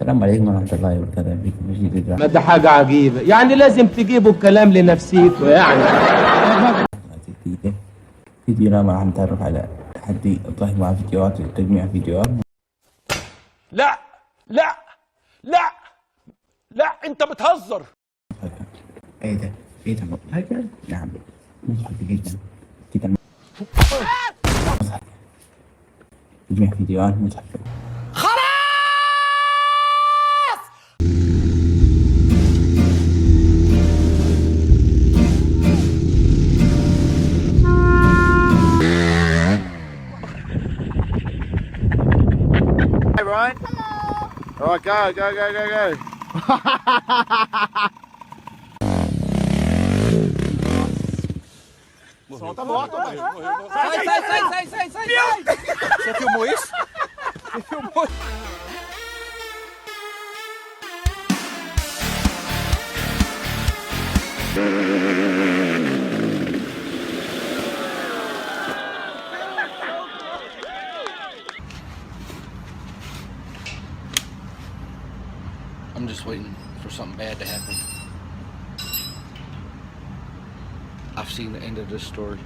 السلام عليكم ورحمة الله وبركاته. فيكم مجيد ما ده حاجة عجيبة، يعني لازم تجيبوا الكلام لنفسيته يعني. جديدة. فيديونا راح نتعرف على تحدي الضحك مع فيديوهات تجميع فيديوهات. لا لا لا لا، انت بتهزر. ايه ده؟ ايه ده مضحكة؟ نعم مضحكة جدا جدا مضحكة. تجميع فيديوهات مضحكة. Hey, Ryan. Hello. All right, go. Solta a moto, velho. Sai. Você filmou isso? Você filmou? I'm just waiting for something bad to happen. I've seen the end of this story.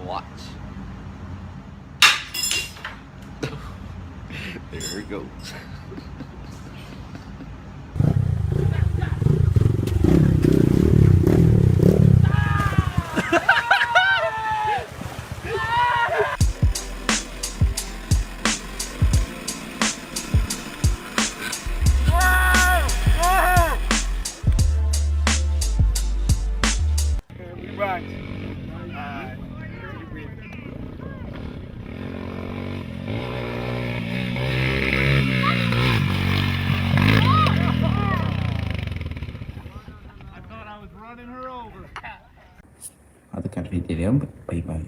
Watch. There it goes. Right. I thought I was running her over. هذا كان فيديو اليوم. باي باي.